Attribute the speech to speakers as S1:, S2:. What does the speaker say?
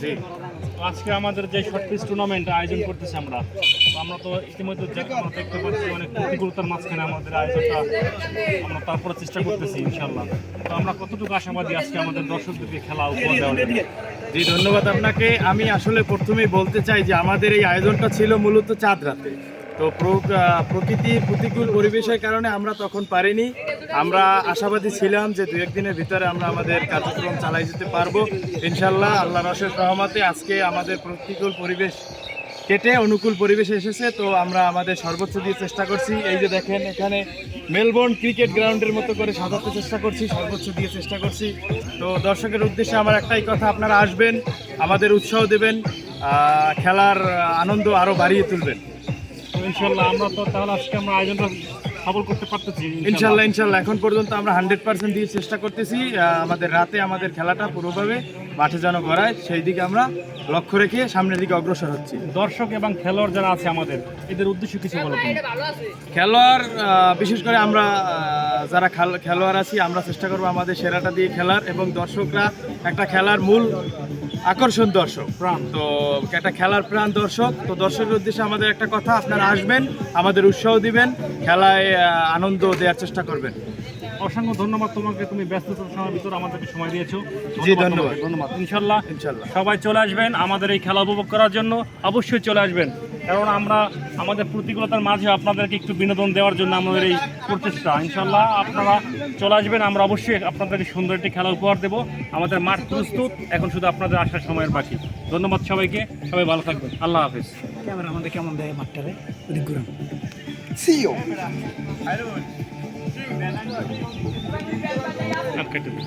S1: জি। তো আজকে আমাদের যে শর্ট পিচ টুর্নামেন্ট আয়োজন করতেছি আমরা, তো আমরা তো ইতিমধ্যে আমরা দেখতে পাচ্ছি অনেক প্রতিকূলতার মাঝখানে আমাদের আয়োজনটা আমরা তারপরে চেষ্টা করতেছি ইনশাল্লাহ। তো আমরা কতটুকু আশাবাদী আজকে আমাদের দর্শকদেরকে খেলা উপহার দেওয়ার জন্য?
S2: জি, ধন্যবাদ আপনাকে। আমি আসলে প্রথমেই বলতে চাই যে আমাদের এই আয়োজনটা ছিল মূলত চাঁদ রাতে। তো প্রকৃতির প্রতিকূল পরিবেশের কারণে আমরা তখন পারিনি। আমরা আশাবাদী ছিলাম যে দু একদিনের ভিতরে আমরা আমাদের কার্যক্রম চালাই যেতে পারবো ইনশাল্লাহ। আল্লাহর অশেষ রহমতে আজকে আমাদের প্রতিকূল পরিবেশ কেটে অনুকূল পরিবেশে এসেছে। তো আমরা আমাদের সর্বোচ্চ দিয়ে চেষ্টা করছি। এই যে দেখেন, এখানে মেলবোর্ন ক্রিকেট গ্রাউন্ডের মতো করে সাজাতে চেষ্টা করছি, সর্বোচ্চ দিয়ে চেষ্টা করছি। তো দর্শকের উদ্দেশ্যে আমার একটাই কথা, আপনারা আসবেন, আমাদের উৎসাহ দেবেন, খেলার আনন্দ আরও বাড়িয়ে তুলবেন।
S1: ইনশাল্লাহ আমরা তো তাহলে আজকে আমরা আয়োজনটা সফল করতে পারতেছি
S2: ইনশাল্লাহ। এখন পর্যন্ত আমরা 100% দিয়ে চেষ্টা করতেছি আমাদের রাতে আমাদের খেলাটা পুরোভাবে মাঠে যেন গড়ায়, সেই দিকে আমরা লক্ষ্য রেখে সামনের দিকে অগ্রসর হচ্ছি।
S1: দর্শক এবং খেলোয়াড় যারা আছে আমাদের, এদের উদ্দেশ্য কিছু বলো তুমি।
S2: খেলোয়াড় বিশেষ করে আমরা যারা খেলোয়াড় আছি, আমরা চেষ্টা করবো আমাদের সেরাটা দিয়ে খেলার, এবং দর্শকরা একটা খেলার মূল আকর্ষণ দর্শক
S1: প্রাণ,
S2: তো একটা খেলার প্রাণ দর্শক। তো দর্শকের উদ্দেশ্যে আমাদের একটা কথা, আপনারা আসবেন, আমাদের উৎসাহ দিবেন, খেলায় আনন্দ দেওয়ার চেষ্টা করবেন।
S1: অসংখ্য ধন্যবাদ তোমাকে, তুমি ব্যস্ততার সময়ের ভিতরে আমাদেরকে সময় দিয়েছো।
S2: জি, ধন্যবাদ।
S1: ধন্যবাদ। ইনশাল্লাহ
S2: ইনশাল্লাহ
S1: সবাই চলে আসবেন আমাদের এই খেলা উপভোগ করার জন্য, অবশ্যই চলে আসবেন, কারণ আমরা আমাদের প্রতিকূলতার মাঝে আপনাদেরকে একটু বিনোদন দেওয়ার জন্য আমাদের এই প্রচেষ্টা। ইনশাল্লাহ আপনারা চলে আসবেন, আমরা অবশ্যই আপনাদেরকে সুন্দর একটি খেলা উপহার দেবো। আমাদের মাঠ প্রস্তুত, এখন শুধু আপনাদের আসার সময়ের বাকি। ধন্যবাদ সবাইকে, সবাই ভালো থাকবেন, আল্লাহ হাফেজ।
S3: ক্যামেরা আমাদের কেমন দেয় মাঠটারে ওদিক ঘুরান।
S1: আর কেটে দিন।